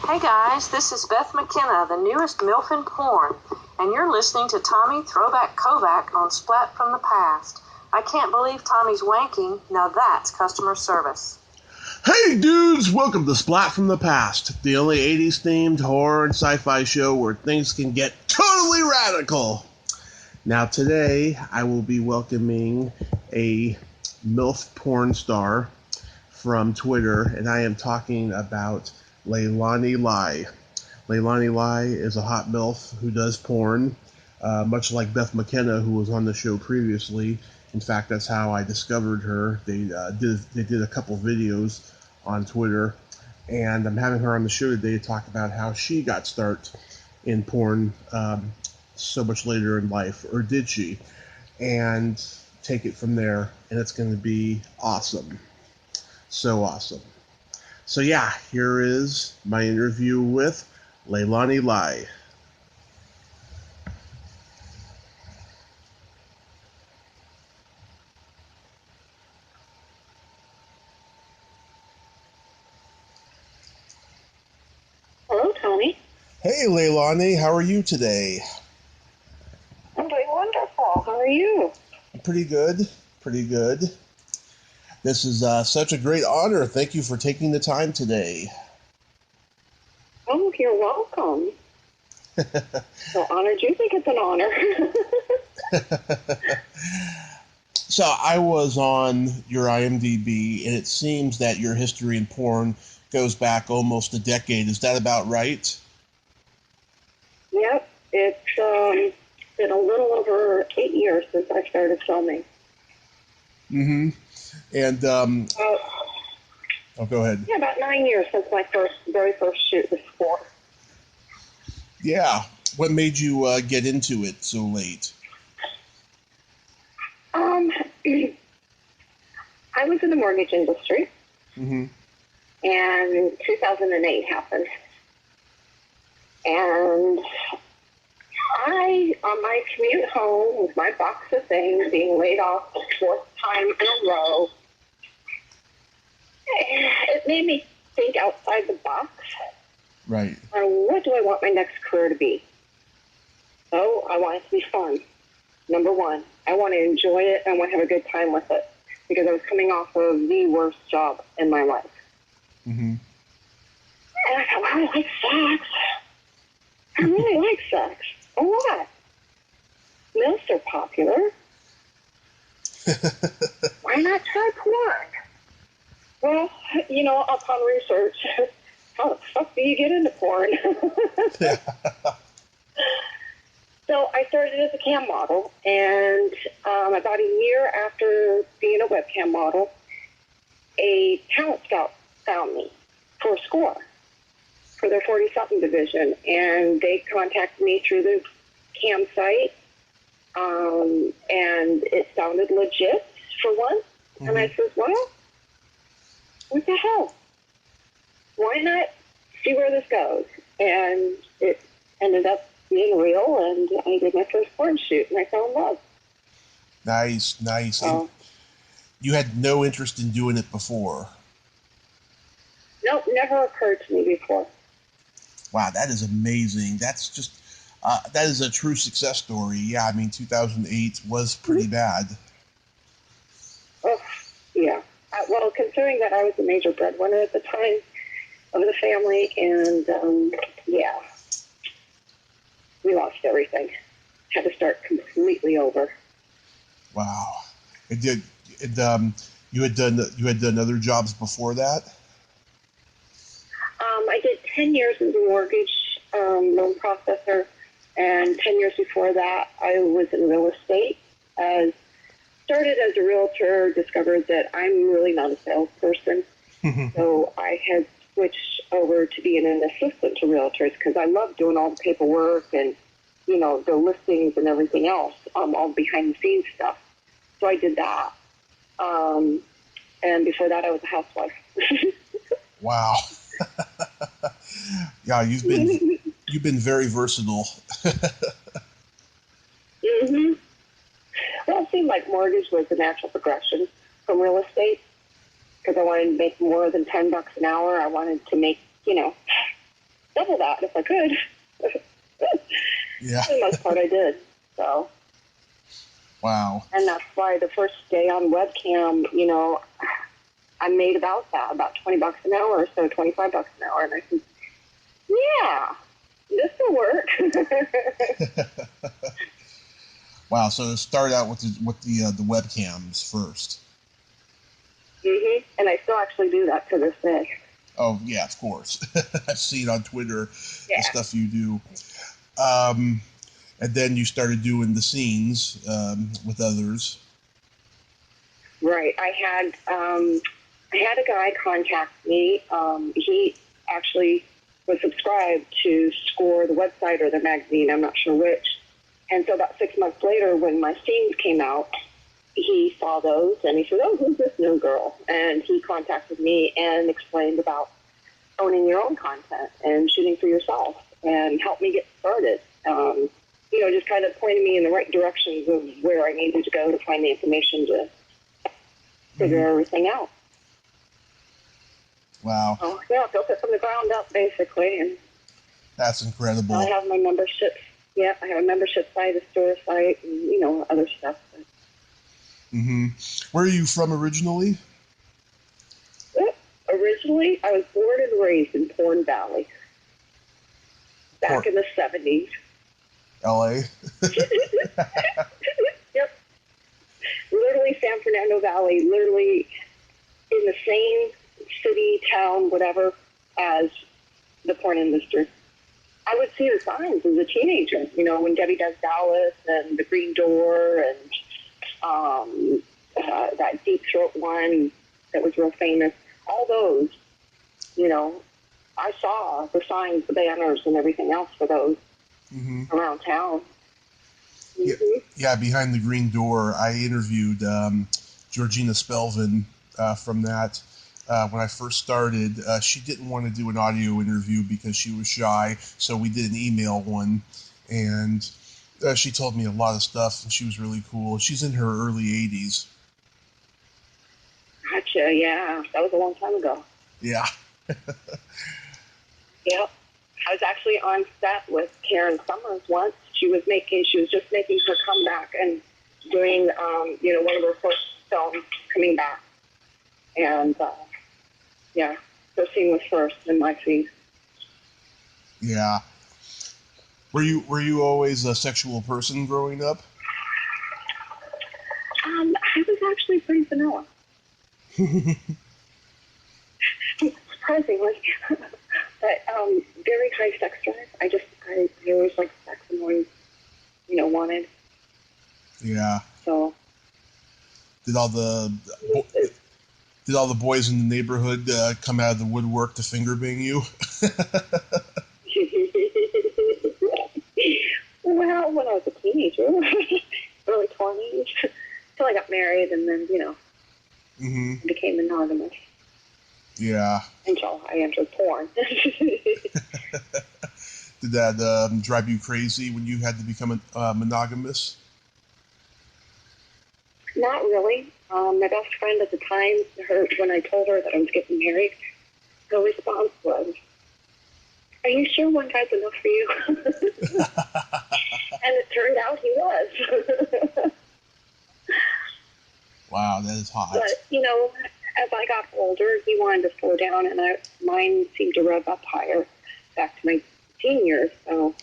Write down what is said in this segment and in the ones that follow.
Hey guys, this is Beth McKenna, the newest MILF in porn, and you're listening to Tommy Throwback Kovac on Splat from the Past. I can't believe Tommy's wanking. Now that's customer service. Hey dudes, welcome to Splat from the Past, the only 80s themed horror and sci-fi show where things can get totally radical. Now today I will be welcoming a MILF porn star from Twitter, and I am talking about Leilani Lai. Leilani Lai is a hot MILF who does porn, much like Beth McKenna, who was on the show previously. In fact, that's how I discovered her. They did a couple videos on Twitter, and I'm having her on the show today to talk about how she got started in porn so much later in life, or did she? And take it from there, and it's going to be awesome. So awesome. So yeah, here is my interview with Leilani Lai. Hello, Tony. Hey Leilani, how are you today? I'm doing wonderful. How are you? Pretty good, pretty good. This is such a great honor. Thank you for taking the time today. Oh, you're welcome. So honored you think it's an honor. So I was on your IMDb, and it seems that your history in porn goes back almost a decade. Is that about right? Yep. It's been a little over 8 years since I started filming. Mm-hmm. And, oh, go ahead. Yeah, about 9 years since my very first shoot was for. Yeah. What made you get into it so late? I was in the mortgage industry, mm-hmm. and 2008 happened. And I, on my commute home with my box of things, being laid off the fourth time in a row, it made me think outside the box. Right. What do I want my next career to be? So I want it to be fun. Number one, I want to enjoy it. I want to have a good time with it, because I was coming off of the worst job in my life. Mm-hmm. And I thought, well, I like sex. I really like sex. A lot. MILFs are popular. Why not try porn? Well, you know, upon research, how the fuck do you get into porn? So I started as a cam model, and about a year after being a webcam model, a talent scout found me for a score for their 40-something division, and they contacted me through the cam site, and it sounded legit for one, mm-hmm. And I said, well, what the hell? Why not see where this goes? And it ended up being real, and I did my first porn shoot, and I fell in love. Nice. And you had no interest in doing it before? Nope, never occurred to me before. Wow, that is amazing. That's just, that is a true success story. Yeah, I mean, 2008 was pretty bad. Oh, yeah. Well, considering that I was a major breadwinner at the time of the family, and, yeah, we lost everything. Had to start completely over. Wow. You had done other jobs before that? I did 10 years as a mortgage loan processor, and 10 years before that, I was in real estate. Started as a realtor, discovered that I'm really not a salesperson, so I had switched over to being an assistant to realtors, because I love doing all the paperwork and, you know, the listings and everything else, all behind-the-scenes stuff. So I did that. And before that, I was a housewife. Wow. Yeah, you've been very versatile. Mm-hmm. Well, it seemed like mortgage was the natural progression from real estate, because I wanted to make more than $10 an hour. I wanted to make, you know, double that if I could. Yeah. For the most part, I did. So. Wow. And that's why the first day on webcam, you know, I made about $20 an hour or so, $25 an hour. And I said, yeah, this will work. Wow. So it started out with the webcams first. Mm-hmm. And I still actually do that to this day. Oh yeah, of course. I've seen on Twitter the stuff you do. And then you started doing the scenes with others. Right. I had a guy contact me. He actually was subscribed to Score, the website, or the magazine. I'm not sure which. And so about 6 months later, when my scenes came out, he saw those and he said, "Oh, who's this new girl?" And he contacted me and explained about owning your own content and shooting for yourself and helped me get started. You know, just kind of pointed me in the right directions of where I needed to go to find the information to figure everything out. Wow. So, yeah, built it from the ground up, basically. And that's incredible. I have my membership. Yeah, I have a membership site, a store site, and, you know, other stuff. Mm-hmm. Where are you from originally? Well, originally, I was born and raised in Porn Valley back in the 70s. L.A.? Yep. Literally San Fernando Valley, literally in the same city, town, whatever, as the porn industry. I would see the signs as a teenager, you know, when Debbie Does Dallas and The Green Door and that Deep Throat one that was real famous. All those, you know, I saw the signs, the banners, and everything else for those around town. Mm-hmm. Yeah, Behind the Green Door, I interviewed Georgina Spelvin from that. When I first started, she didn't want to do an audio interview because she was shy, so we did an email one, and she told me a lot of stuff, and she was really cool. She's in her early 80s. Gotcha, yeah. That was a long time ago. Yeah. Yep. I was actually on set with Karen Summers once. She was just making her comeback and doing, you know, one of her first films coming back. And, yeah, her scene was first in my scene. Yeah. Were you always a sexual person growing up? I was actually pretty vanilla. Surprisingly. But very high sex drive. I always liked sex and always, you know, wanted. Yeah. So. Did all the boys in the neighborhood come out of the woodwork to finger bang you? Well, when I was a teenager, early 20s, until I got married and then, you know, became monogamous. Yeah. Until I entered porn. Did that drive you crazy when you had to become monogamous? Not really. My best friend at the time, when I told her that I was getting married, her response was, "Are you sure one guy's enough for you?" And it turned out he was. Wow, that is hot. But, you know, as I got older, he wanted to slow down, and mine seemed to rev up higher back to my teen years, so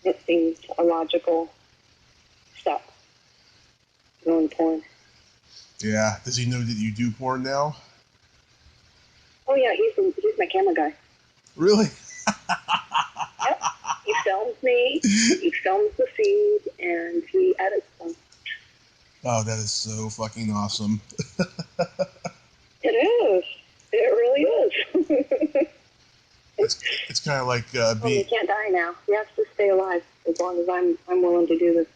it seemed a logical step going porn. Yeah. Does he know that you do porn now? Oh, yeah, he's my camera guy. Really? Yep. He films me, he films the scenes, and he edits them. Oh, that is so fucking awesome. It is. It really is. It's kind of like You can't die now. You have to stay alive as long as I'm willing to do this.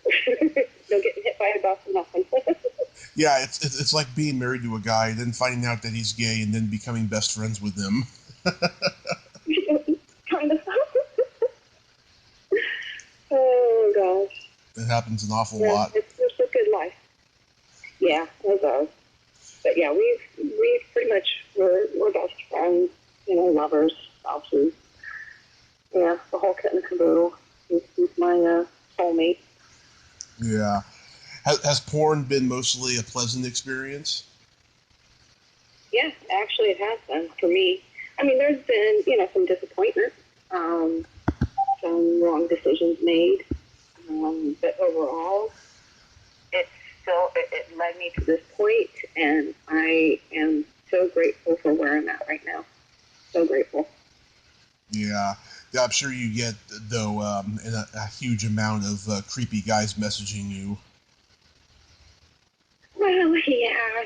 No getting hit by a bus or nothing. Yeah, it's like being married to a guy, then finding out that he's gay, and then becoming best friends with him. Kind of. Oh, gosh. It happens an awful lot. It's a good life. Yeah, it does. But yeah, we pretty much we're best friends, you know, lovers, spouses. Yeah, the whole kit and caboodle. He's my soulmate. Yeah. Has porn been mostly a pleasant experience? Yeah, actually it has been for me. I mean, there's been, some disappointment, some wrong decisions made, but overall, it led me to this point, and I am so grateful for where I'm at right now. So grateful. Yeah. I'm sure you get, though, a huge amount of creepy guys messaging you. Well, yeah,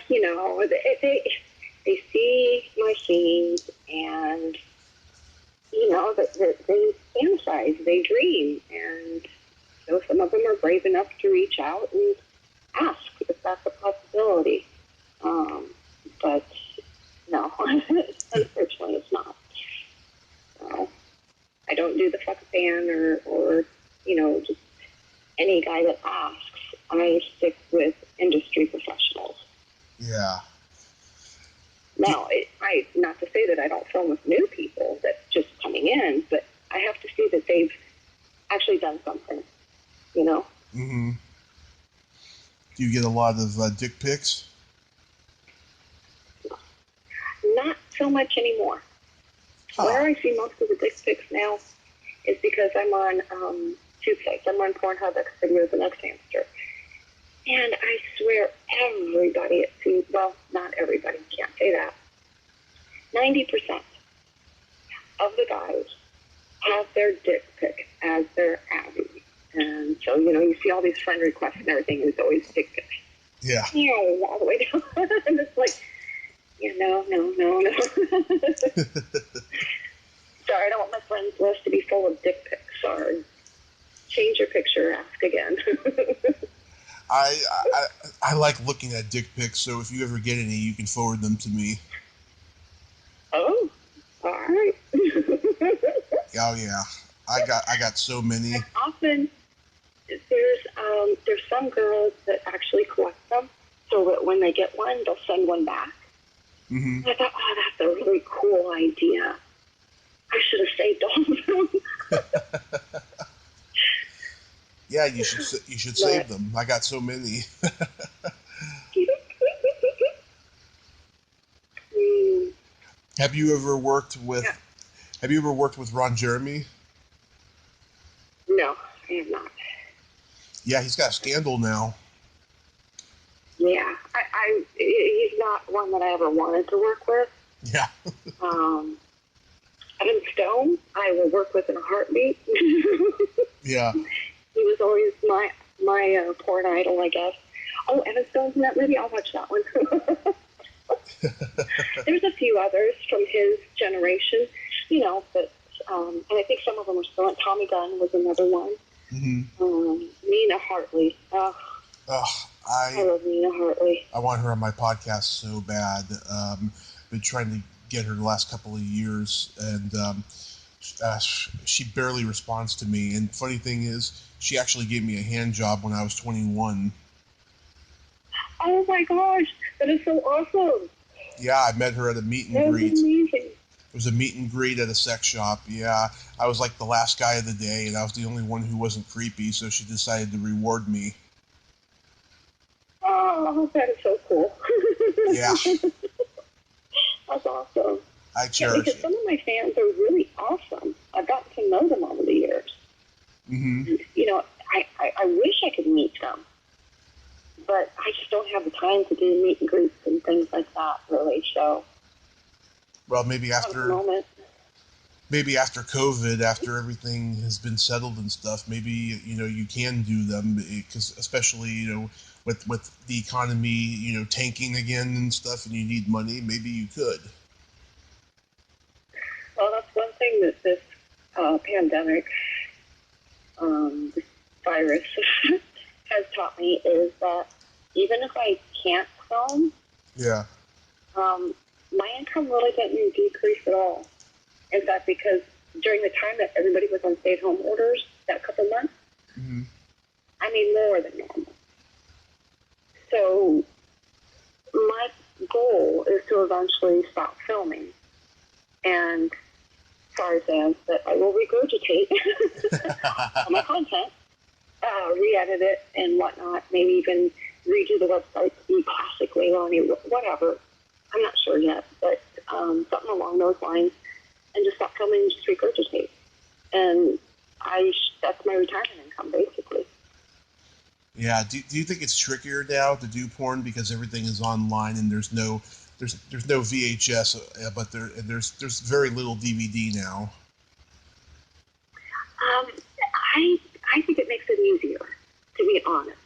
they see my scenes, and they fantasize, they dream, and some of them are brave enough to reach out and ask if that's a possibility. But no, unfortunately, it's not. So I don't do the fuck fan or just any guy that asks. I stick with industry professionals. Yeah. Now, not to say that I don't film with new people that's just coming in, but I have to see that they've actually done something, Mm-hmm. Do you get a lot of dick pics? Not so much anymore. Huh. Where I see most of the dick pics now is because I'm on two sites. I'm on Pornhub, Xvideos, and Xhamster. And I swear everybody it seems, well, not everybody, can't say that. 90% of the guys have their dick pic as their Abby. And so, you see all these friend requests and everything, and it's always dick pics. Yeah. All the way down. And it's like, no. Sorry, I don't want my friends list to be full of dick pics. Sorry. Change your picture, ask again. I like looking at dick pics, so if you ever get any, you can forward them to me. Oh, all right. Oh yeah, I got so many. And often there's some girls that actually collect them, so that when they get one, they'll send one back. Mm-hmm. And I thought, that's a really cool idea. I should have saved all of them. Yeah, you should save them. I got so many. Have you ever worked with Ron Jeremy? No, I have not. Yeah, he's got a scandal now. Yeah, he's not one that I ever wanted to work with. Yeah. Evan Stone, I will work with in a heartbeat. Yeah. He was always my porn idol, I guess. Oh, Evan Stone's in that movie? I'll watch that one. There's a few others from his generation, but and I think some of them are still on. Tommy Gunn was another one. Mm-hmm. Nina Hartley. I love Nina Hartley. I want her on my podcast so bad. Been trying to get her the last couple of years, and she barely responds to me. And funny thing is, she actually gave me a hand job when I was 21. Oh my gosh, that is so awesome. Yeah, I met her at a meet and greet. That was amazing. It was a meet and greet at a sex shop. Yeah, I was like the last guy of the day, and I was the only one who wasn't creepy, so she decided to reward me. Oh, that is so cool. Yeah. That's awesome. I cherish because some of my fans are really awesome. I've gotten to know them over the years. Mm-hmm. I wish I could meet them, but I just don't have the time to do meet and greets and things like that, really. So, well, maybe after COVID, after everything has been settled and stuff, maybe you can do them, because especially with the economy tanking again and stuff, and you need money, maybe you could. Well, that's one thing that this pandemic, this virus has taught me, is that even if I can't film, yeah, my income really didn't decrease at all. In fact, because during the time that everybody was on stay-at-home orders, that couple months, mm-hmm. I made more than normal. So my goal is to eventually stop filming and sorry fans, but I will regurgitate all my content, re-edit it and whatnot, maybe even redo the website to be classic Leilani, whatever. I'm not sure yet, but something along those lines, and just stop filming and just regurgitate. And that's my retirement income, basically. Yeah. Do you think it's trickier now to do porn because everything is online and there's no VHS, but there's very little DVD now? I think it makes it easier, to be honest.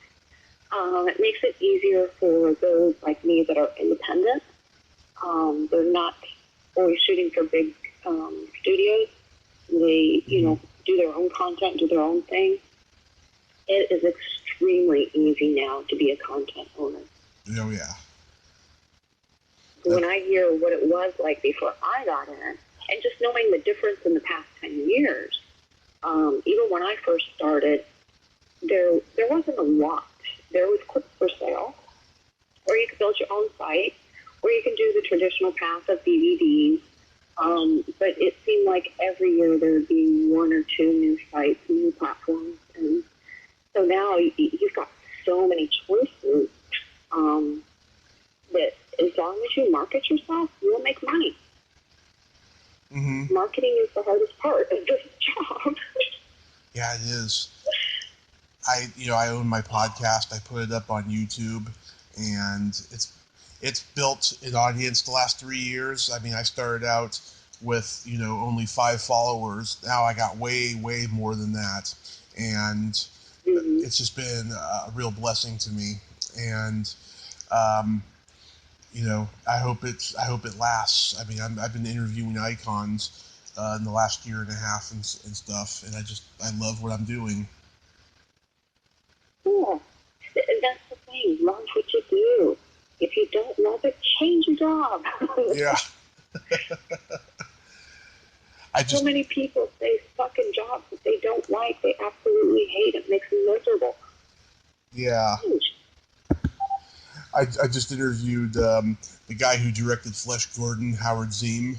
It makes it easier for those like me that are independent. They're not always shooting for big studios. They, do their own content, do their own thing. It is extremely easy now to be a content owner. Oh, yeah. When I hear what it was like before I got in, and just knowing the difference in the past 10 years, even when I first started, there wasn't a lot. There was clips for sale, or you could build your own site, or you can do the traditional path of DVDs. But it seemed like every year there would be one or two new sites, new platforms. And so now you've got so many choices that as long as you market yourself, you'll make money. Mm-hmm. Marketing is the hardest part of this job. Yeah, it is. I own my podcast. I put it up on YouTube, and it's built an audience the last 3 years. I mean, I started out with, only 5 followers. Now I got way, way more than that. And Mm-hmm. it's just been a real blessing to me. And, I hope it lasts. I mean, I've been interviewing icons in the last year and a half and stuff. And I love what I'm doing. Cool. That's the thing. Love what you do. If you don't love it, change your job. Yeah. So many people say fucking jobs that they don't like, they absolutely hate. It makes them miserable. Yeah. Change. I just interviewed the guy who directed Flesh Gordon, Howard Ziem.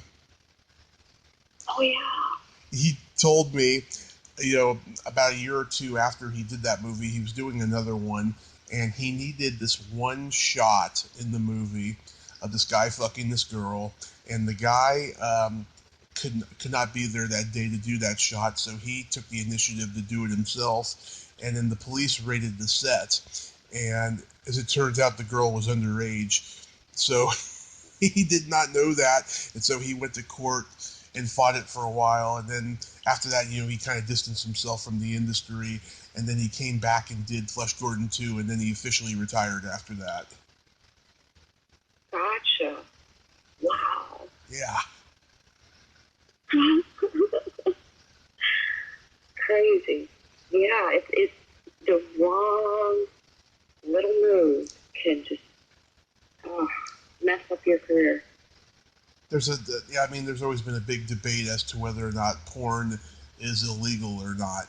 Oh, yeah. He told me, about a year or two after he did that movie, he was doing another one, and he needed this one shot in the movie of this guy fucking this girl, and the guy could not be there that day to do that shot, so he took the initiative to do it himself, and then the police raided the set, and as it turns out, the girl was underage, so he did not know that, and so he went to court and fought it for a while, and then after that, he kind of distanced himself from the industry, and then he came back and did Flesh Gordon 2, and then he officially retired after that. Gotcha. Wow. Yeah. Crazy. Yeah, it's the wrong little move can just mess up your career. There's always been a big debate as to whether or not porn is illegal or not,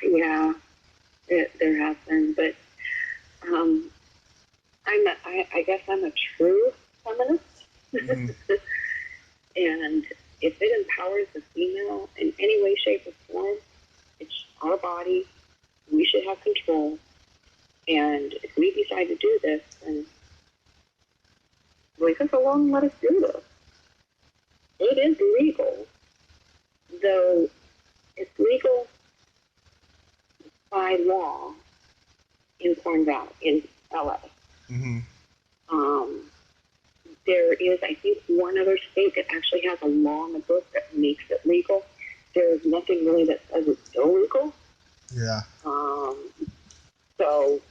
Yeah, there has been, but I guess I'm a true feminist. Mm-hmm. And if it empowers the female in any way, shape, or form, it's our body. We should have control. And if we decide to do this, then leave us alone and let us do this. It is legal, though it's legal by law in Corn Valley, in LA. Mm-hmm. There is, I think, one other state that actually has a law in the book that makes it legal. There is nothing really that says it's illegal. Yeah. So,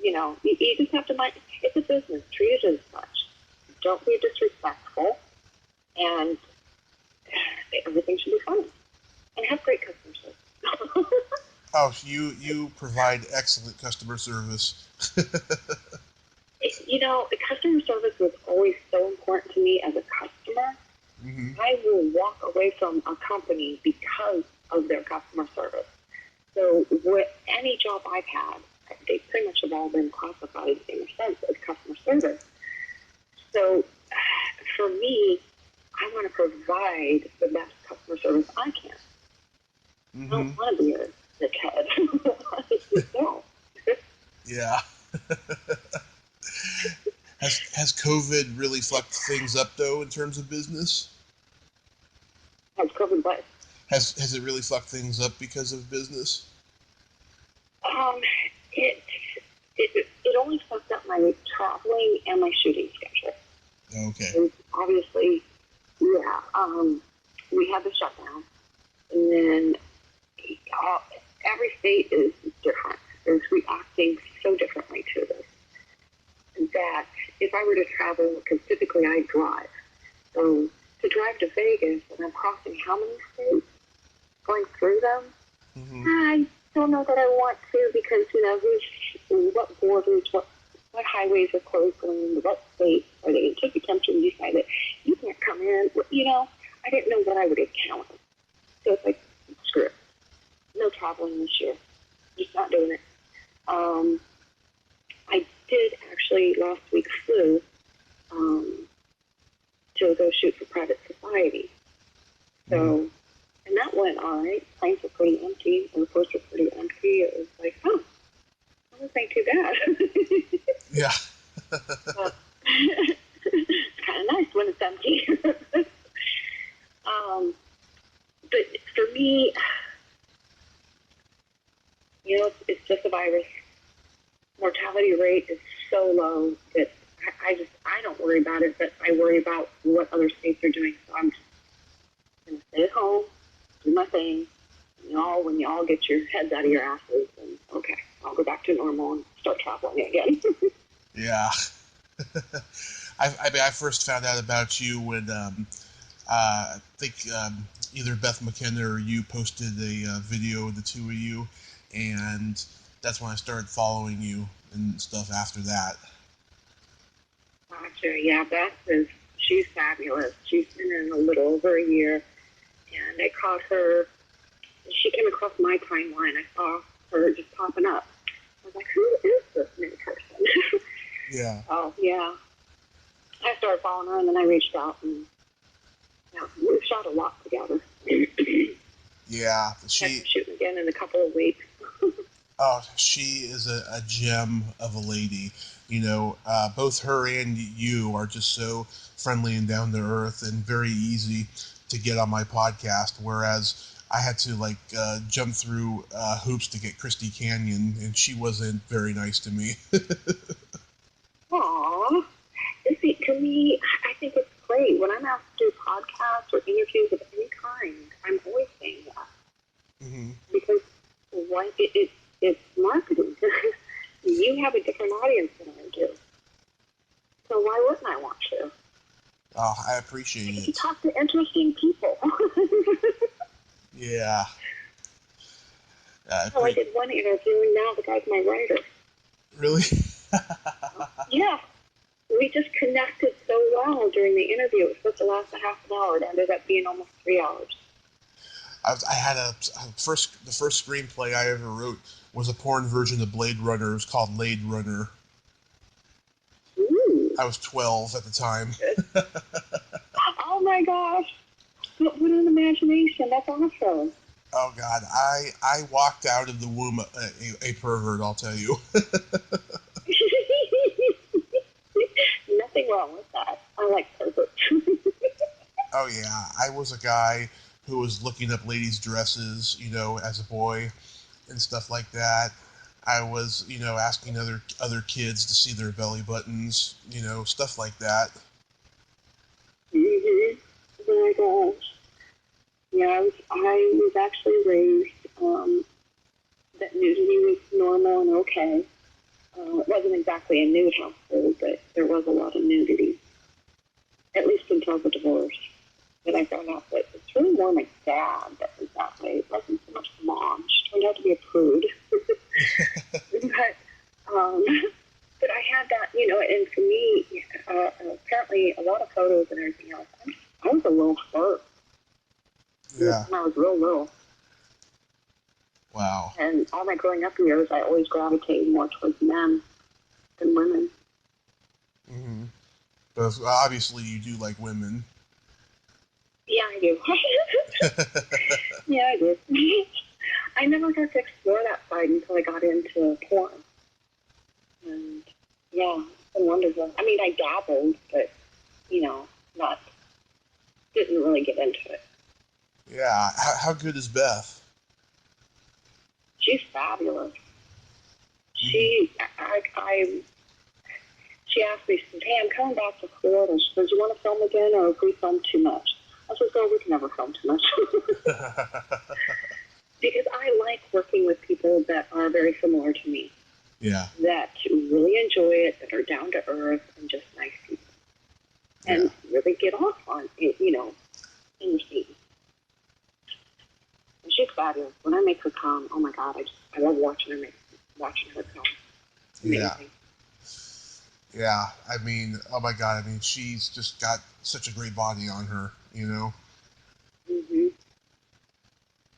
you just have to mind, it's a business, treat it as such. Don't be disrespectful, and everything should be fun. And have great customer service. Oh, you provide excellent customer service. Customer service was always so important to me as a customer. Mm-hmm. I will walk away from a company because of their customer service. So with any job I've had, they pretty much have all been classified in a sense as customer service. So for me, I want to provide the best customer service I can. I don't want to be a dickhead. I just don't. Yeah. Has COVID really fucked things up though in terms of business? Has COVID what? Has it really fucked things up because of business? It only fucked up my traveling and my shooting schedule. Okay. And obviously, we had the shutdown, and then every state is different. It's reacting so differently to this. That if I were to travel, because typically I drive, so to drive to Vegas, and I'm crossing how many states? Going through them? I don't know that I want to, because, what borders, what highways are closed going into what states are they going to take attempt and decide that you can't come in? I didn't know what I would encounter. So it's like, screw it. No traveling this year. Just not doing it. I did actually last week flew to go shoot for Private Society. So, and that went all right. Planes were pretty empty. Airports were pretty empty. It was like, that wasn't too bad. Yeah. It's kind of nice when it's empty. But for me, it's just a virus. Mortality rate is so low that I don't worry about it, but I worry about what other states are doing. So I'm just going to stay at home, do my thing. When you all get your heads out of your asses, and okay, I'll go back to normal and start traveling again. Yeah. I first found out about you when I think either Beth McKenna or you posted a video of the two of you, and that's when I started following you and stuff after that. Gotcha. Yeah, she's fabulous. She's been in a little over a year, and I caught her. She came across my timeline. I saw her just popping up. I was like, who is this new person? Yeah. Oh, yeah. I started following her, and then I reached out, and we've shot a lot together. Yeah. Shooting again in a couple of weeks. Oh, she is a gem of a lady. Both her and you are just so friendly and down to earth and very easy to get on my podcast, whereas I had to jump through hoops to get Christy Canyon, and she wasn't very nice to me. Aww. See, to me, I think it's great. When I'm asked to do podcasts or interviews of any kind, I'm always saying that. Mm-hmm. Because it's marketing. You have a different audience than I do. So why wouldn't I want to? Oh, I appreciate it. You talk to interesting people. Yeah. I did one interview, and now the guy's my writer. Really? Yeah. We just connected so well during the interview. It was supposed to last a half an hour. It ended up being almost 3 hours. I had the first screenplay I ever wrote was a porn version of Blade Runner. It was called Blade Runner. Ooh. I was 12 at the time. Oh my gosh. What an imagination. That's awesome. Oh God, I walked out of the womb a pervert, I'll tell you. Nothing wrong with that. I like perverts. Oh yeah, I was a guy who was looking up ladies' dresses, as a boy and stuff like that. I was, asking other kids to see their belly buttons, stuff like that. Mm-hmm. Oh my gosh. Yeah, I was actually raised that nudity was normal and okay. It wasn't exactly a nude household, but there was a lot of nudity, at least until the divorce. And I found out that it's really more my dad that was that way. It wasn't so much mom. She turned out to be a prude. But I had that, and for me, apparently a lot of photos and everything else, I was a little flirt. Yeah. When I was real little. Wow. And all my growing up years, I always gravitated more towards men than women. Mm-hmm. But obviously you do like women. Yeah, I do. Yeah, I do. I never got to explore that side until I got into porn. And yeah, it's been wonderful. I mean, I dabbled, but, didn't really get into it. Yeah. How good is Beth? She's fabulous. Mm-hmm. She asked me, she said, hey, I'm coming back to Florida. She said, do you want to film again or if we film too much? I said, oh, we can never film too much. Because I like working with people that are very similar to me. Yeah. That really enjoy it, that are down to earth and just nice people. And really get off on it, in the scene. And she's fabulous. When I make her come, oh my God, I love watching her come. Amazing. Yeah. Yeah, I mean, oh my God, I mean, she's just got such a great body on her, Mm-hmm.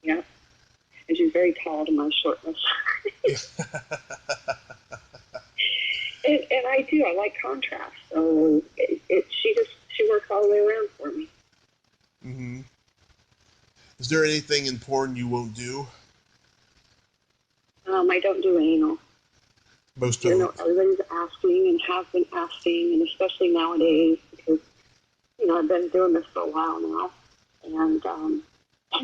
Yeah. And she's very tall to my shortness. and I do. I like contrast. So she works all the way around for me. Mm-hmm. Is there anything in porn you won't do? I don't do anal. Most don't. Everybody's asking and have been asking, and especially nowadays because, I've been doing this for a while now. And, when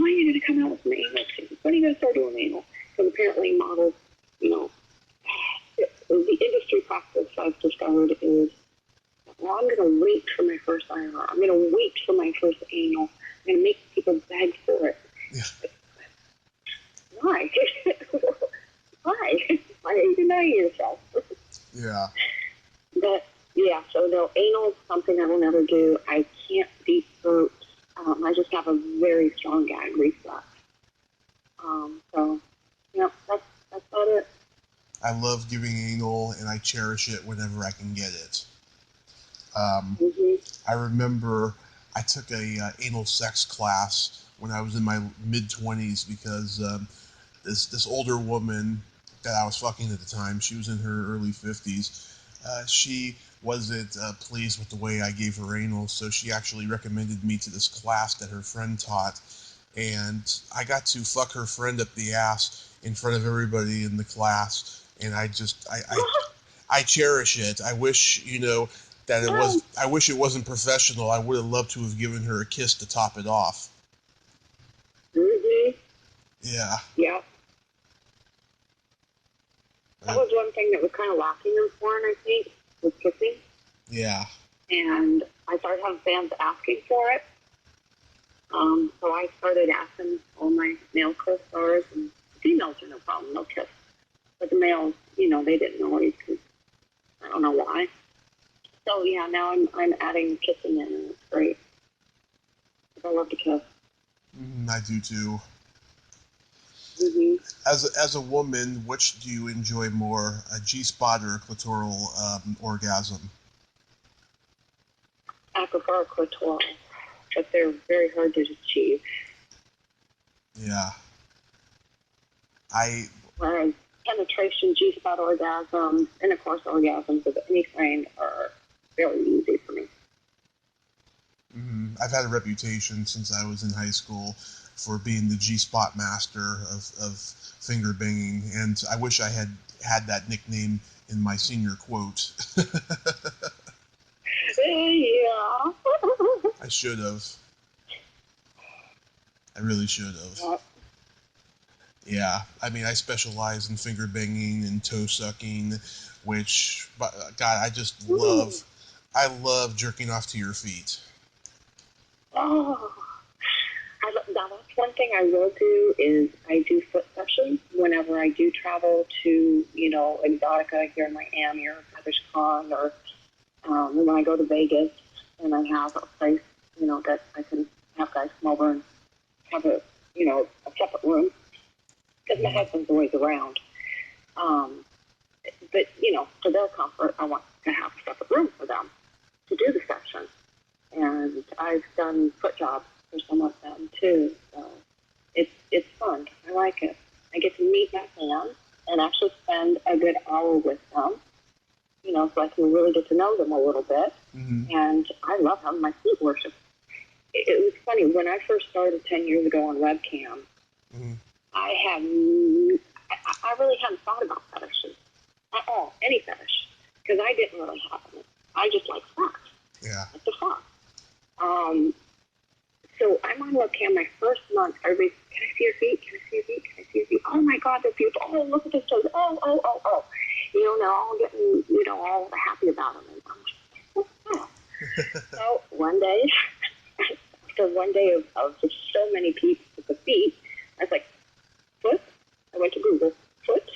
are you going to come out with an anal? When are you going to start doing anal? Because apparently models, the industry practice I've discovered is, well, I'm going to wait for my first IR. I'm going to wait for my first anal. I'm going to make people beg for it. Yeah. Why? Why? Why are you denying yourself? Yeah. But, yeah, so no, anal is something I will never do. I can't deep throat. I just have a very strong gag reflex. So, that's about it. I love giving anal, and I cherish it whenever I can get it. I remember I took a anal sex class when I was in my mid-20s because this older woman that I was fucking at the time, she was in her early 50s. She wasn't pleased with the way I gave her anal, so she actually recommended me to this class that her friend taught, and I got to fuck her friend up the ass in front of everybody in the class, and I cherish it. I wish, that it was. I wish it wasn't professional. I would have loved to have given her a kiss to top it off. Mm-hmm. Yeah. Yeah. That was one thing that was kind of lacking in porn, I think, was kissing. Yeah. And I started having fans asking for it. So I started asking all my male co-stars, and females are no problem, no kiss. But the males, they didn't always, I don't know why. So yeah, now I'm adding kissing in, and it's great. I love to kiss. I do too. Mm-hmm. As a woman, which do you enjoy more, a G-spot or a clitoral orgasm? I prefer clitoral, but they're very hard to achieve. Yeah. Whereas penetration, G-spot orgasms, intercourse orgasms of any kind are very easy for me. I've had a reputation since I was in high school for being the G-spot master of finger banging, and I wish I had that nickname in my senior quote. Yeah. I should have. I really should have. Yep. Yeah, I mean, I specialize in finger banging and toe sucking, which, God, I just love. I love jerking off to your feet. Oh. Now, that's one thing I will do is I do foot sessions whenever I do travel to, Exotica here in Miami or Fetish Con, or when I go to Vegas and I have a place, that I can have guys come over and have a separate room, because my husband's always around. But, for their comfort, I want to have a separate room for them to do the session. And I've done foot jobs for some of them too, so it's fun. I like it. I get to meet my fans and actually spend a good hour with them, so I can really get to know them a little bit. Mm-hmm. And I love having my feet worship. it was funny. When I first started 10 years ago on webcam, Mm-hmm. I really hadn't thought about fetishes at all, any fetish, because I didn't really have them. I just like sex. Yeah. What the fuck? So I'm on webcam my first month. Everybody's, can I see your feet? Can I see your feet? Can I see your feet? Oh my God, they're beautiful. Oh, look at this toes. Oh. They're all getting, all happy about them. And I'm just like, oh. So one day, after one day of just so many peeps with the feet, I was like, foot? I went to Google, foot,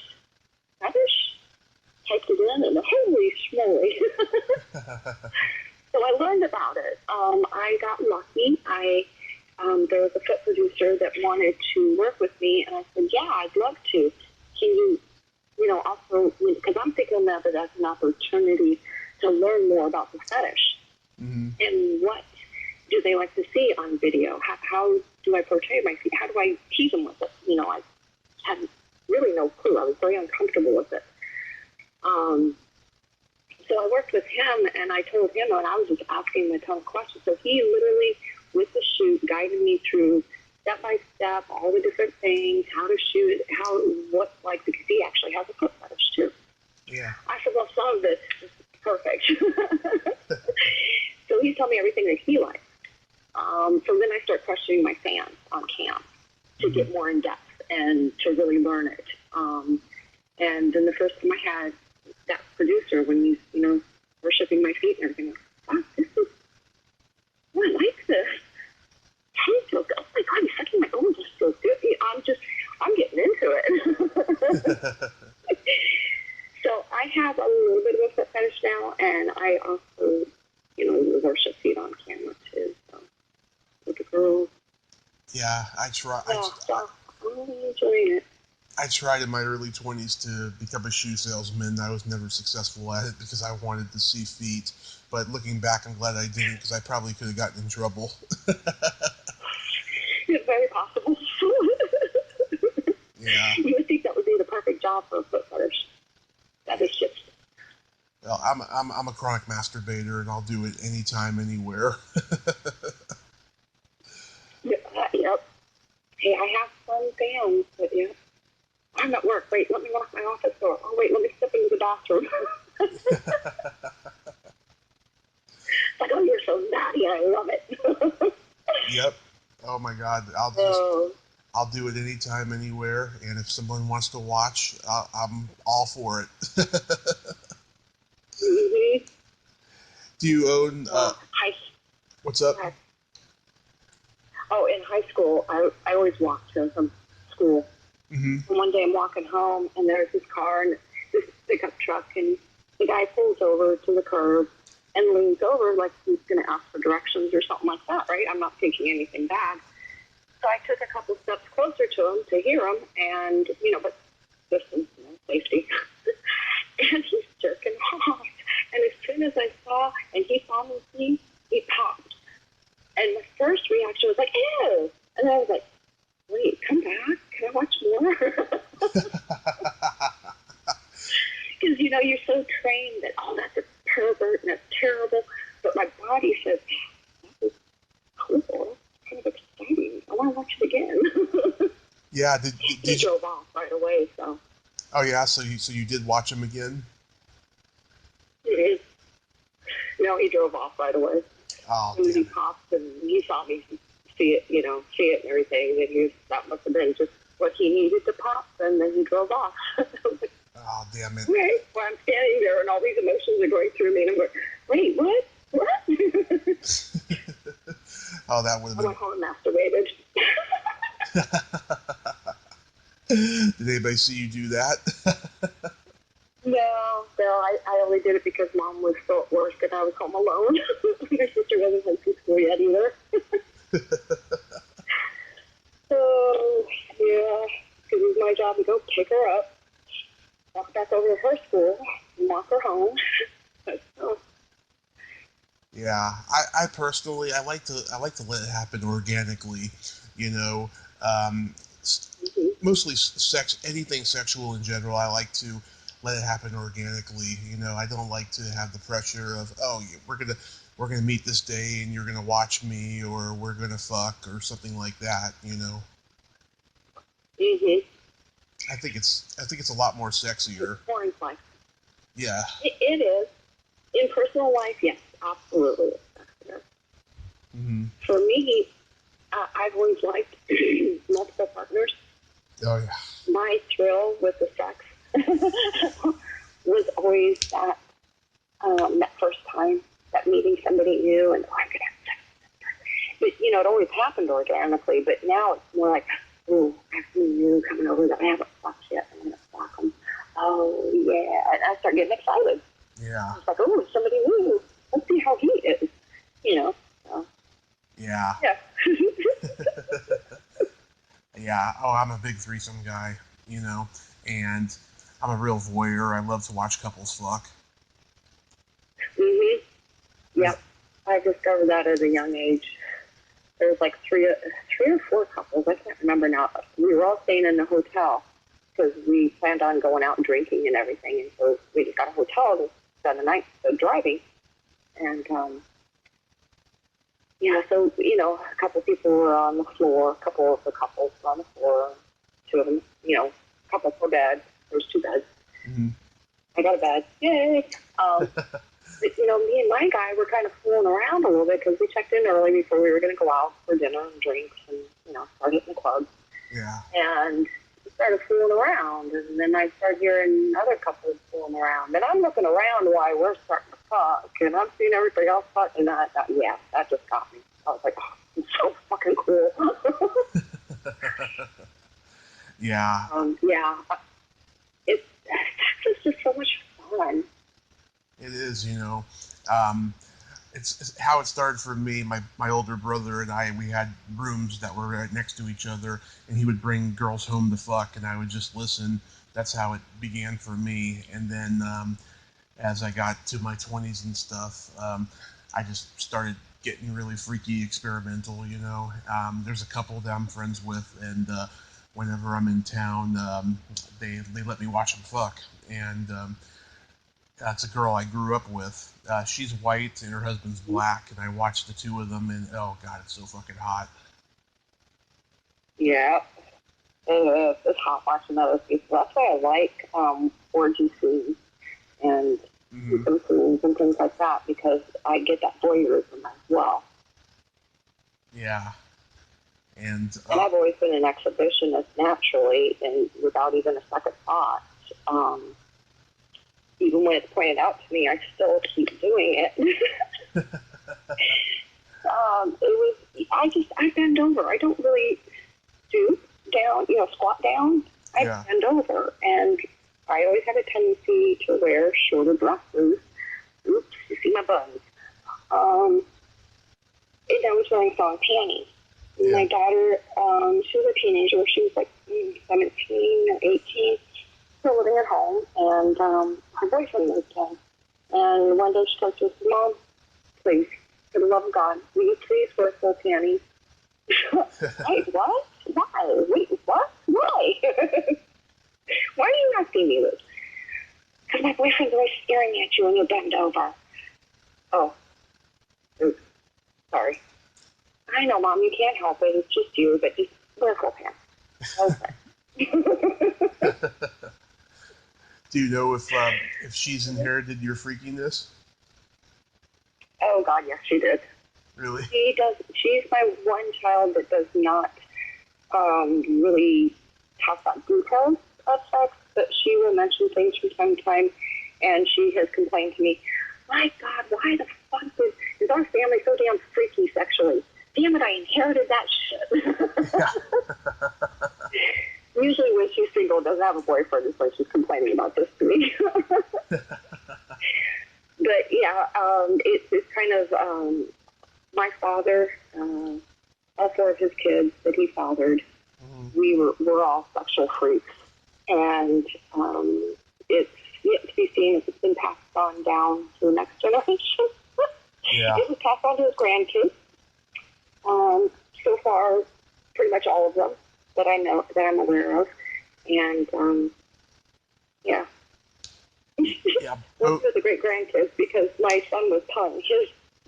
fetish, typed it in, and holy schmoly. So I learned about it. I got lucky. There was a foot producer that wanted to work with me, and I said, yeah, I'd love to. Can you, also, because I'm thinking of it as an opportunity to learn more about the fetish. Mm-hmm. And what do they like to see on video? How do I portray my feet? How do I tease them with it? I had really no clue. I was very uncomfortable with it. So I worked with him, and I told him, and I was just asking him a ton of questions. So he literally, with the shoot, guided me through step by step all the different things, how to shoot, what's like, because he actually has a foot fetish too. Yeah. I said, well, some of this is perfect. So he's telling me everything that he likes. So then I start questioning my fans on cam to get more in depth and to really learn it. And then the first time I had that producer, when he's, were shipping my feet and everything, wow, I like this. He feels good. Oh my God, he's sucking my own just so good. I'm getting into it. So I have a little bit of a foot fetish now, and I also, worship feet on camera too. So with the girls. Yeah, I try. So I'm really enjoying it. I tried in my early 20s to become a shoe salesman. I was never successful at it because I wanted to see feet. But looking back, I'm glad I didn't, because I probably could have gotten in trouble. It's very possible. Yeah. You would think that would be the perfect job for a foot fetish. That is just. Well, I'm a chronic masturbator, and I'll do it anytime, anywhere. Yep. Hey, I have some fans, but yeah. I'm at work. Wait, let me lock my office door. Oh, wait, let me step into the bathroom. Like, oh, you're so naughty. I love it. Yep. Oh my God. I'll do it anytime, anywhere, and if someone wants to watch, I'm all for it. Mm-hmm. Do you own? What's up? Oh, in high school, I always walked to some school. Mm-hmm. And one day I'm walking home, and there's this car and this pickup truck, and the guy pulls over to the curb and leans over like he's going to ask for directions or something like that, right? I'm not thinking anything bad. So I took a couple steps closer to him to hear him, and, but distance, safety. And he's jerking off. And as soon as I saw, and he saw me, he popped. And my first reaction was like, ew. And I was like, wait, come back. Can I watch more? Because, you're so trained that, oh, that's a pervert and that's terrible. But my body says, that was cool. Kind of exciting. I want to watch it again. Yeah. He drove off right away, so. Oh, yeah. So you did watch him again? Mm-hmm. No, he drove off right away. Oh, and he popped, and he saw me see it and everything, and that must have been just what he needed to pop, and then he drove off. Oh, damn it. Right? Well, I'm standing there, and all these emotions are going through me, and I'm going, wait, what? Oh, that would have been... I went home and masturbated. Did anybody see you do that? No, I only did it because Mom was still at work, and I was home alone. Your sister wasn't home from school yet either. So, yeah, because it was my job to go pick her up, walk back over to her school, and walk her home. So. Yeah, I personally, I like to let it happen organically, mostly anything sexual in general. I like to let it happen organically. I don't like to have the pressure of, oh, we're gonna we're going to meet this day and you're going to watch me, or we're going to fuck, or something like that, you know. Mhm. I think it's a lot more sexier. Porn life. Yeah. It is. In personal life, yes, absolutely. Mm-hmm. For me, I've always liked multiple partners. Oh yeah. My thrill with the sex was always that first time, that meeting somebody new, and I'm gonna have sex with this person. But it always happened organically. But now it's more like, ooh, I have somebody new coming over that I haven't fucked yet. I'm gonna fuck them. Oh yeah, and I start getting excited. Yeah. It's like, oh, somebody new. Let's see how he is. So. Yeah. Yeah. Yeah. Oh, I'm a big threesome guy, and I'm a real voyeur. I love to watch couples fuck. Mhm. Yep. I discovered that at a young age. There was like three or four couples. I can't remember now. We were all staying in a hotel because we planned on going out and drinking and everything, and so we just got a hotel to spend the night driving. And so a couple people were on the floor. A couple of the couples were on the floor. Two of them, a couple per bed. There was two beds. Mm-hmm. I got a bed. Yay! But, me and my guy were kind of fooling around a little bit because we checked in early before we were going to go out for dinner and drinks and start hitting the clubs. Yeah. And we started fooling around, and then I started hearing other couples fooling around. And I'm looking around while we're starting to fuck, and I'm seeing everybody else fuck, and that just got me. I was like, oh, it's so fucking cool. Yeah. It's just so much fun. It is, it's how it started for me. My older brother and I, we had rooms that were right next to each other, and he would bring girls home to fuck, and I would just listen. That's how it began for me. And then as I got to my 20s and stuff, I just started getting really freaky, experimental, There's a couple that I'm friends with, and whenever I'm in town, they let me watch them fuck. And that's a girl I grew up with. She's white and her husband's black, and I watched the two of them, and oh god, it's so fucking hot. Yeah, it's hot watching other people. That's why I like orgy scenes and scenes and things like that, because I get that voyeurism as well. Yeah. And I've always been an exhibitionist naturally, and without even a second thought. Even when it's pointed out to me, I still keep doing it. I bend over. I don't really stoop down, squat down. I bend over, and I always have a tendency to wear shorter dresses. Oops, you see my buns. And I was wearing thong panties. Yeah. My daughter, she was a teenager. She was like 17 or 18. Still living at home, and her boyfriend moved in. And one day she comes to me, Mom, please, for the love of God, will you please wear full panties? Wait, what? Why? Wait, what? Why? Why are you asking me this? Because my boyfriend's always staring at you when you bend over. Oh. Oops. Sorry. I know, Mom, you can't help it. It's just you, but just wear full pants. Okay. Do you know if she's inherited your freakiness? Oh God, yes, she did. Really? She does. She's my one child that does not really talk about details of sex, but she will mention things from time to time, and she has complained to me, my God, why the fuck is our family so damn freaky sexually? Damn it, I inherited that shit. Usually when she's single, doesn't have a boyfriend, is when she's complaining about this to me. But yeah, it's kind of my father, all four of his kids that he fathered, we're all sexual freaks. And it's yet to be seen if it's been passed on down to the next generation. Yeah. It was passed on to his grandkids. So far, pretty much all of them that I know, that I'm aware of. And, yeah. Yeah. Those are the great grandkids, because my son was tongue.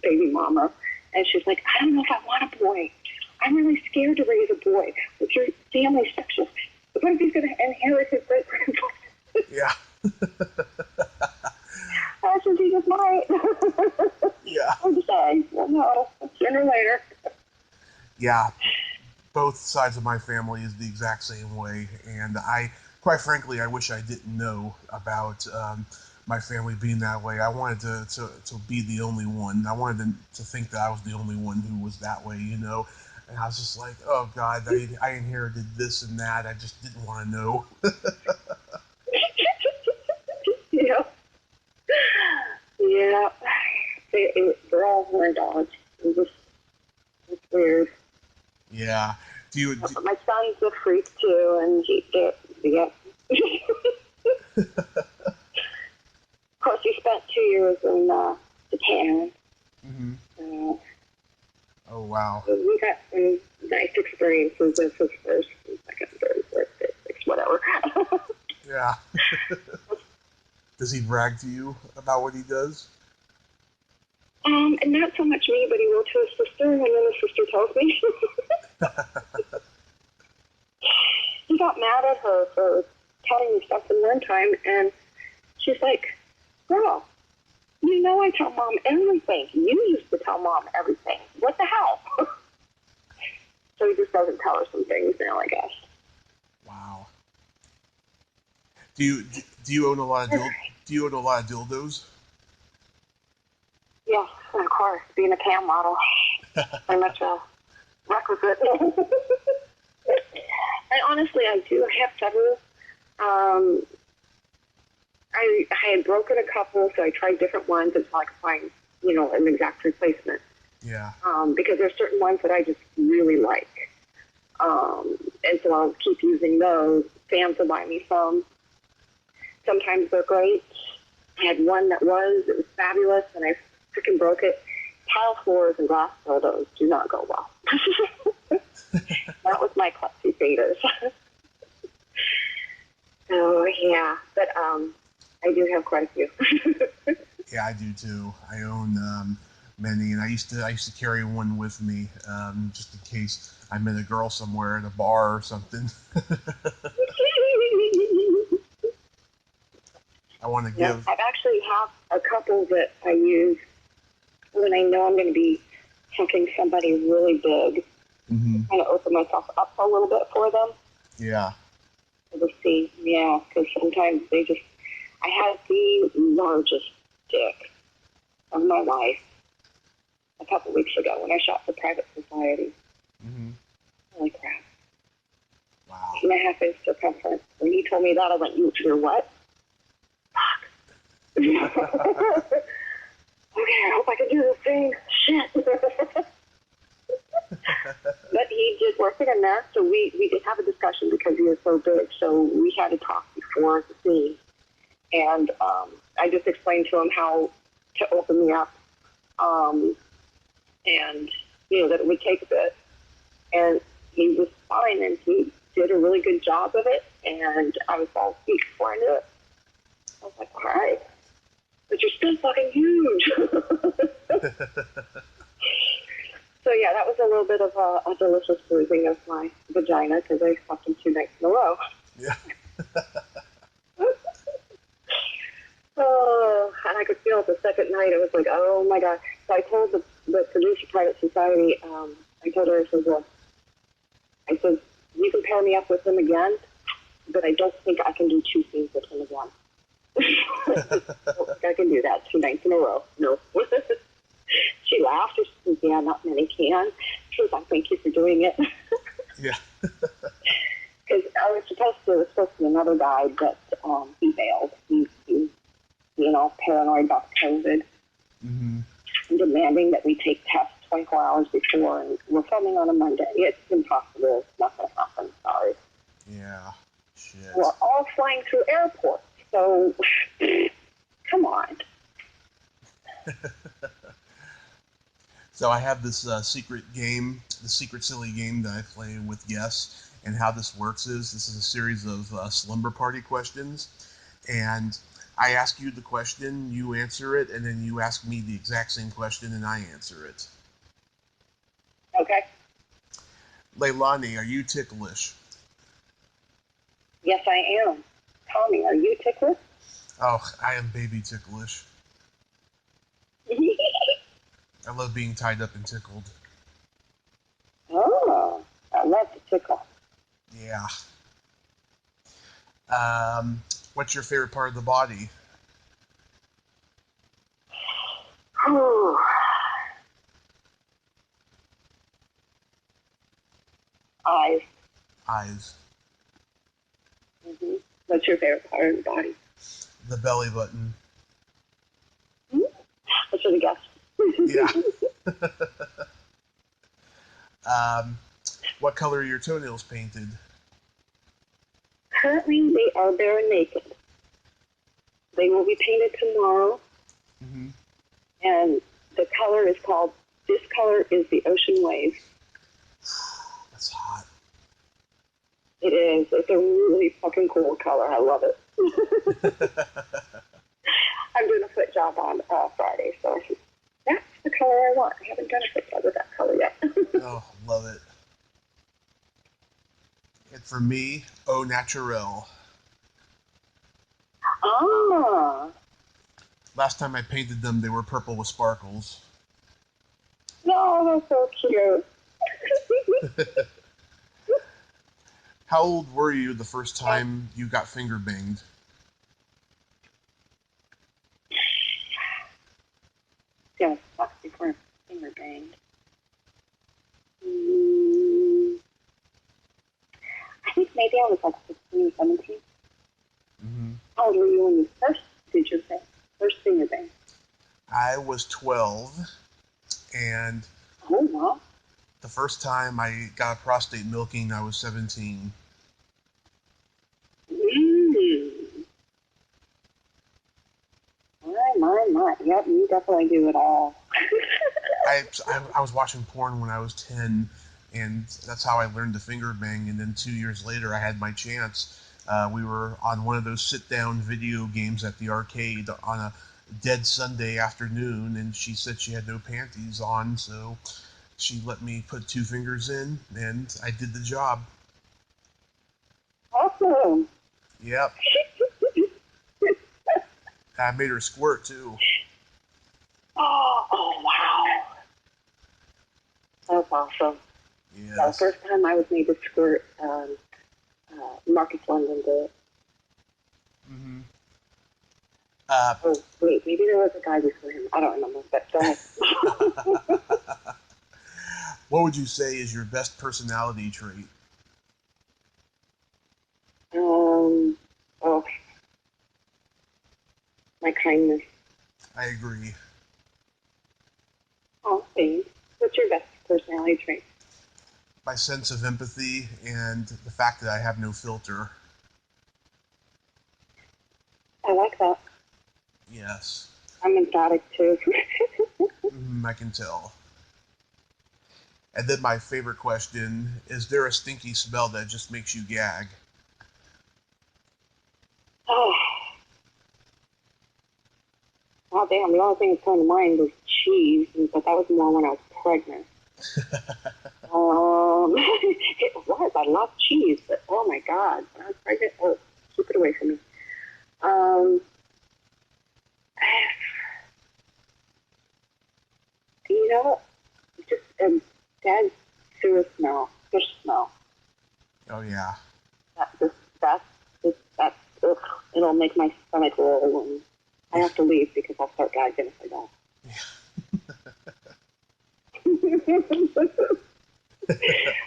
baby mama. And she's like, I don't know if I want a boy. I'm really scared to raise a boy. What's your family sexual? What if he's going to inherit his great grandfather? Yeah. I said, he just might. Yeah. I'm just saying, well, no, sooner or later. Yeah. Both sides of my family is the exact same way, and quite frankly, I wish I didn't know about my family being that way. I wanted to be the only one. I wanted to think that I was the only one who was that way, you know. And I was just like, oh God, I inherited this and that. I just didn't want to know. Yeah. Yeah. They're all horn dogs. It's weird. Yeah. But my son's a freak too, and yeah. Of course, he spent 2 years in Japan. Mm-hmm. Oh wow. So we got some nice experiences as his first, and second, third, fourth, fifth, sixth, whatever. Yeah. Does he brag to you about what he does? And not so much me, but he will to his sister, and then his sister tells me. He got mad at her for telling me stuff in one time, and she's like, girl, you know I tell Mom everything. You used to tell Mom everything. What the hell? So he just doesn't tell her some things now, I guess. Wow. Do you own a lot of dildos? Yeah, of course. Being a cam model, pretty much a requisite. And honestly, I do have several. I had broken a couple, so I tried different ones until I could find, an exact replacement. Yeah. Because there's certain ones that I just really like. And so I'll keep using those. Fans will buy me some. Sometimes they're great. I had one that was fabulous, and I freaking broke it. Tile floors and glass dildos do not go well. That was my klutzy fingers. So, yeah. But I do have quite a few. Yeah, I do too. I own many, and I used to carry one with me just in case I met a girl somewhere at a bar or something. I want to give. I've actually have a couple that I use when I know I'm going to be fucking somebody really big. Mm-hmm. Kind of open myself up a little bit for them. Yeah. To see, yeah, because sometimes I had the largest dick of my life a couple weeks ago when I shot for Private Society. Mm-hmm. Holy crap. Wow. 8.5 inch circumference. When he told me that, I went, you're what? Fuck. Okay, I hope I can do this thing. Shit. But he did work it in there, so we did have a discussion because he was so big, so we had to talk before the scene. And I just explained to him how to open me up, and, that it would take a bit. And he was fine, and he did a really good job of it, and I was all geeked before I knew it. I was like, all right, but you're still fucking huge. So, yeah, that was a little bit of a delicious bruising of my vagina because I fucked him 2 nights in a row. Yeah. Oh, and I could feel it the second night. It was like, oh, my God. So I told the producer Private Society, I told her, I said, you can pair me up with him again, but I don't think I can do 2 scenes with him again. I don't think I can do that 2 nights in a row. No. She laughed. She said, yeah, not many can. She was like, thank you for doing it. Yeah. Because it was supposed to be another guy, but he bailed. He's paranoid about COVID. Mm-hmm. And demanding that we take tests 24 hours before, and we're filming on a Monday. It's impossible. It's not going to happen. Sorry. Yeah. Shit. We're all flying through airports, so come on. So I have this secret game, the secret silly game that I play with guests, and how this works is this is a series of slumber party questions, and I ask you the question, you answer it, and then you ask me the exact same question, and I answer it. Okay. Leilani, are you ticklish? Yes, I am. Tommy, are you ticklish? Oh, I am baby ticklish. I love being tied up and tickled. Oh, I love to tickle. Yeah. What's your favorite part of the body? Eyes. Eyes. Mm-hmm. What's your favorite part of the body? The belly button. I should have guessed. Yeah. What color are your toenails painted? Currently, they are bare and naked. They will be painted tomorrow. Mm-hmm. And the color is called, this color is the ocean wave. That's hot. It is. It's a really fucking cool color. I love it. I'm doing a foot job on Friday, so I said, that's the color I want. I haven't done a foot job with that color yet. Oh, love it. And for me, au naturel. Ah. Last time I painted them, they were purple with sparkles. No, that's so cute. How old were you the first time you got finger banged? Yeah, fuck before finger banged. I think maybe I was like 16 or 17. Mm-hmm. How old were you when you first did your thing? First finger bang? I was 12, and Oh, wow. the first time I got a prostate milking, I was 17. My. Yep, you definitely do it all. I was watching porn when I was 10, and that's how I learned to finger bang. And then 2 years later, I had my chance. We were on one of those sit-down video games at the arcade on a dead Sunday afternoon, and she said she had no panties on, so she let me put 2 fingers in, and I did the job. Awesome. Yep. I made her squirt, too. Oh, wow. That's awesome. Yes. The first time I was made to squirt, Marcus London did it. Mm-hmm. Oh, wait, maybe there was a guy before him. I don't remember, but go ahead. What would you say is your best personality trait? Oh, my kindness. I agree. Oh, thanks. What's your best personality trait? My sense of empathy and the fact that I have no filter. I like that. Yes. I'm emphatic, too. I can tell. And then my favorite question, is there a stinky smell that just makes you gag? Oh, damn, the only thing that's coming to mind was cheese, but that was more when I was pregnant. It was. I love cheese, but oh my God, when I was pregnant, keep it away from me. You know, just a dead sewer smell, fish smell. Oh, yeah. That's it'll make my stomach roll, and I have to leave because I'll start gagging if I don't.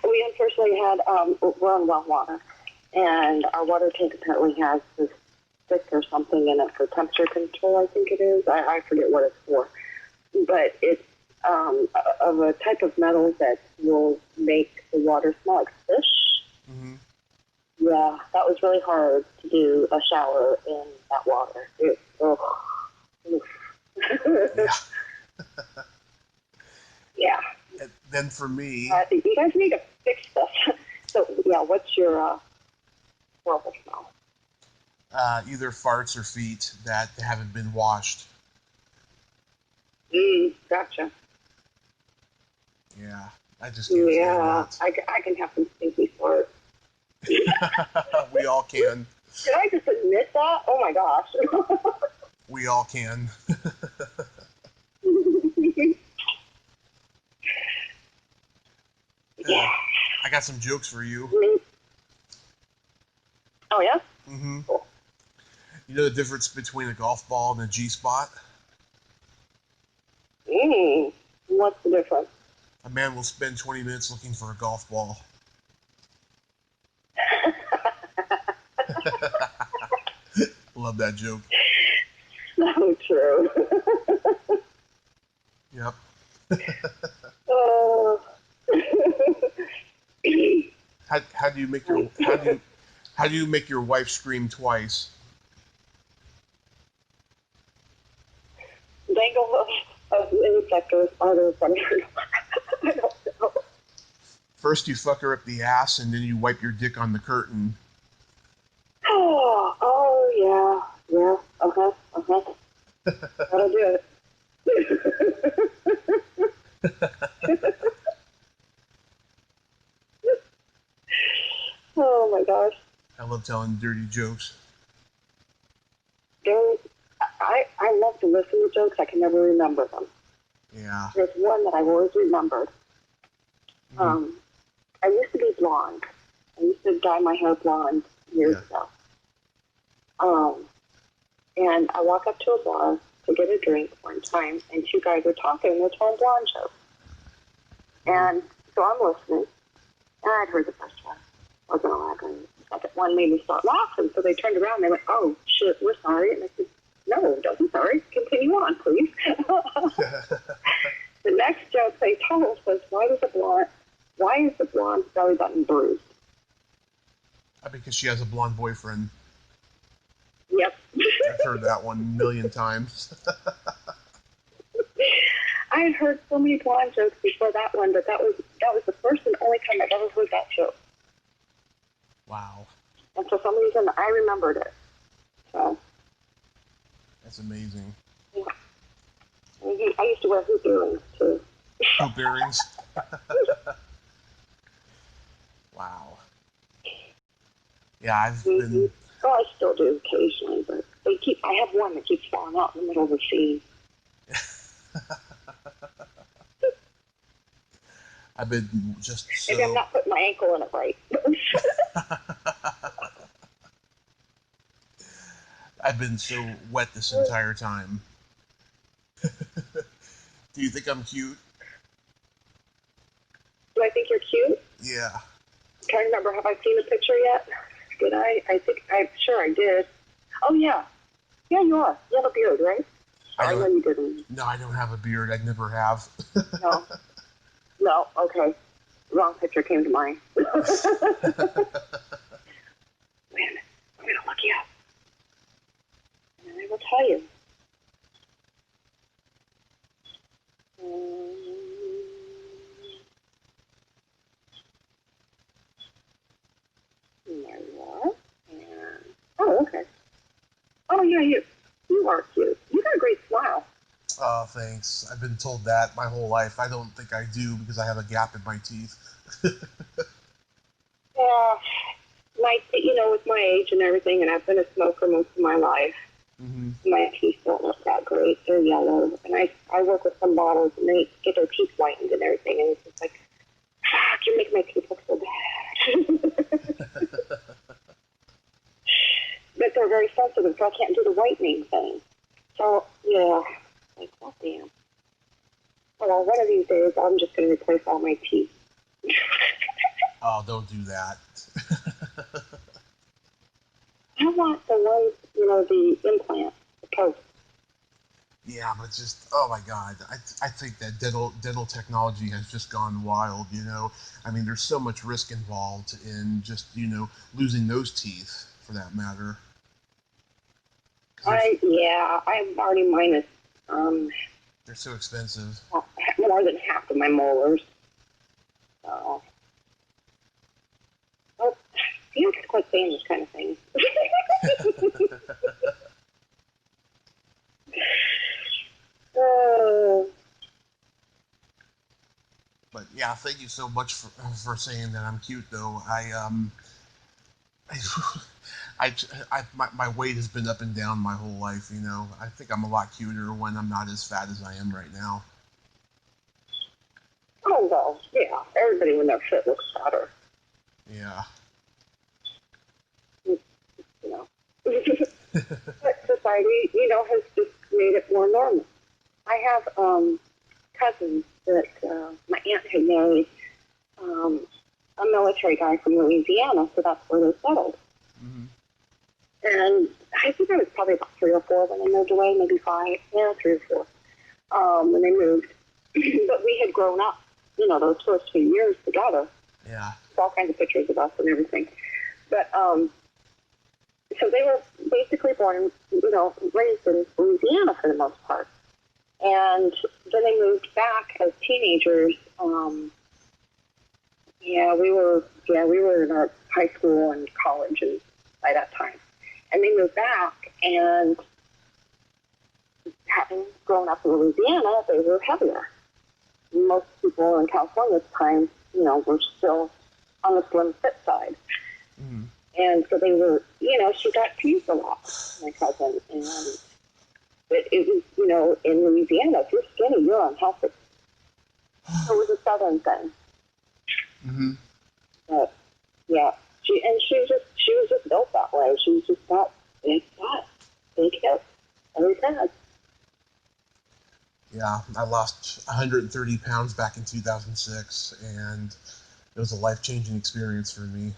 We unfortunately had, we're on well water, and our water tank apparently has this stick or something in it for temperature control, I think it is. I forget what it's for. But it's of a type of metal that will make the water smell like fish. Mm-hmm. Yeah, that was really hard to do a shower in that water. Yeah. Yeah. And then for me... you guys need to fix this. So, yeah, what's your horrible smell? either farts or feet that haven't been washed. Gotcha. Yeah, I just can't stand that. I can have some stinky fart. We all can. Did I just admit that? Oh my gosh. We all can. Yeah. I got some jokes for you. Oh, yeah? Mm-hmm. Cool. You know the difference between a golf ball and a G-spot? What's the difference? A man will spend 20 minutes looking for a golf ball. Love that joke. So true. Yep. How do you make your wife scream twice? Dangle of insectors are the thunder. I don't know. First you fuck her up the ass, and then you wipe your dick on the curtain. Oh yeah. That'll do it. Oh my gosh. I love telling dirty jokes. I love to listen to jokes. I can never remember them. Yeah. There's one that I've always remembered. Mm-hmm. I used to be blonde. I used to dye my hair blonde years ago. And I walk up to a bar to get a drink one time, and two guys are talking, and they're telling blonde jokes. And so I'm listening, and I'd heard the first one. I wasn't laughing. The second one made me start laughing, so they turned around, and they went, "Oh, shit, we're sorry." And I said, "No, don't be sorry. Continue on, please." The next joke they told was, why is the blonde belly button bruised? Because she has a blonde boyfriend. Yep. I've heard that one a million times. I had heard so many blonde jokes before that one, but that was the first and only time I've ever heard that joke. Wow. And for some reason, I remembered it. So. That's amazing. Yeah. I used to wear hoop earrings, too. Hoop earrings? Wow. Yeah, I've been... Oh, I still do occasionally, but I have one that keeps falling out in the middle of the scene. I've been just so... Maybe I'm not putting my ankle in it right. I've been so wet this entire time. Do you think I'm cute? Do I think you're cute? Yeah. I'm trying to remember, have I seen a picture yet? Did I? I'm sure I did. Oh, yeah. Yeah, you are. You have a beard, right? I know you didn't. No, I don't have a beard. I never have. No. No, okay. Wrong picture came to mind. Wait a minute. I'm going to look you up. And I will tell you. There you are. And, oh, okay. Oh, yeah, you are cute. You got a great smile. Oh, thanks. I've been told that my whole life. I don't think I do because I have a gap in my teeth. Yeah, with my age and everything, and I've been a smoker most of my life. Mm-hmm. My teeth don't look that great. They're yellow. And I work with some models, and they get their teeth whitened and everything, and it's just like, fuck, you're making my teeth look so bad. But they're very sensitive, so I can't do the whitening thing. So, yeah, like, oh, damn. Well, one of these days, I'm just going to replace all my teeth. Oh, don't do that. I want the ones, the implant, the post. Yeah, but just, oh my God, I think that dental technology has just gone wild, I mean, there's so much risk involved in just, losing those teeth, for that matter. I'm already minus. They're so expensive. More than half of my molars. So. Oh, you got quite saying this kind of thing. But yeah, thank you so much for saying that I'm cute, though. My weight has been up and down my whole life, you know. I think I'm a lot cuter when I'm not as fat as I am right now. Oh, well, yeah. Everybody when they're fit looks fatter. Yeah. You know. But society, you know, has just made it more normal. I have cousins that my aunt had married a military guy from Louisiana, so that's where they settled. Mm-hmm. And I think I was probably about 3 or 4 when they moved away, maybe 5, 3 or 4 when they moved. But we had grown up, you know, those first few years together. Yeah. There's all kinds of pictures of us and everything. But so they were basically born, you know, raised in Louisiana for the most part. And then they moved back as teenagers. We were in our high school and college and by that time. And they moved back, and having grown up in Louisiana, they were heavier. Most people in California at the time, you know, were still on the slim fit side. Mm-hmm. And so they were, you know, she got teased a lot, my cousin. And it was, you know, in Louisiana, if you're skinny, you're unhealthy. So it was a southern thing. Mm-hmm. But, yeah. She was just built that way. She was just got big fat, big hips, always had. Yeah, I lost 130 pounds back in 2006, and it was a life-changing experience for me.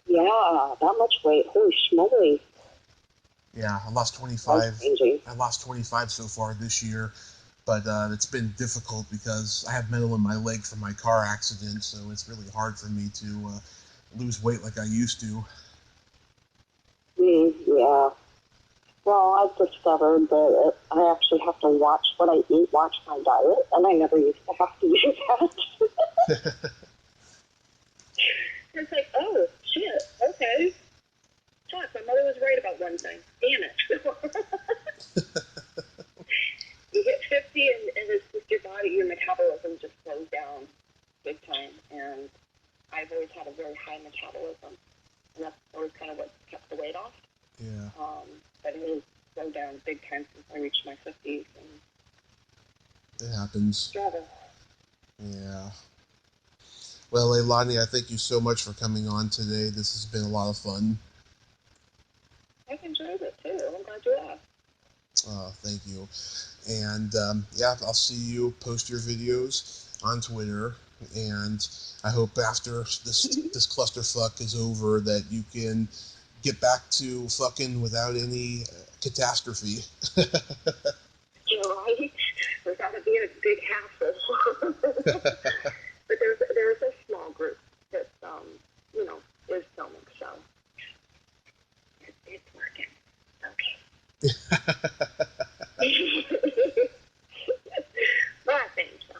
Yeah, that much weight. Holy schmoly. Yeah, I lost 25. Life-changing. I lost 25 so far this year, but it's been difficult because I have metal in my leg from my car accident, so it's really hard for me to lose weight like I used to. Yeah. Well, I've discovered that I actually have to watch what I eat, watch my diet, and I never used to have to do that. It's like, oh, shit, okay. Fuck, my mother was right about one thing. Damn it. You hit 50 and it's just your body, your metabolism just slows down big time. And I've always had a very high metabolism. And that's always kind of what kept the weight off. Yeah. But it has slowed down big time since I reached my 50s. And it happens. struggle. Yeah. Well, Leilani, I thank you so much for coming on today. This has been a lot of fun. I've enjoyed it too. I'm glad you asked. Thank you. And yeah, I'll see you post your videos on Twitter. And I hope after this clusterfuck is over that you can get back to fucking without any catastrophe. You're right. Without it being a big hassle. But there's a small group that you know, is filming, so it's working. Okay. But I think so.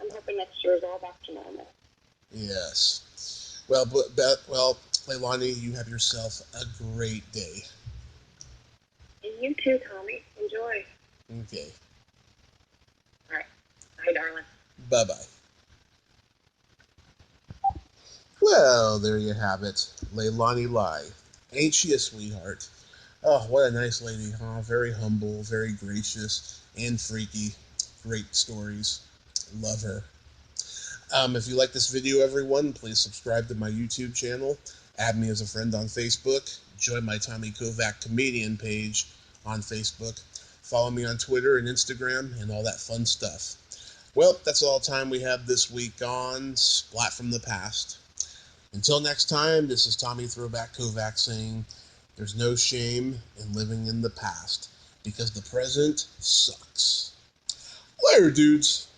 I'm hoping next year is all back to normal. Yes. Well, Leilani, you have yourself a great day. And you too, Tommy. Enjoy. Okay. All right. Bye, darling. Bye-bye. Well, there you have it. Leilani Lai. Ain't she a sweetheart? Oh, what a nice lady, huh? Very humble, very gracious, and freaky. Great stories. Love her. If you like this video, everyone, please subscribe to my YouTube channel. Add me as a friend on Facebook. Join my Tommy Kovac comedian page on Facebook. Follow me on Twitter and Instagram and all that fun stuff. Well, that's all the time we have this week on Splat from the Past. Until next time, this is Tommy Throwback Kovac saying, there's no shame in living in the past, because the present sucks. Later, dudes.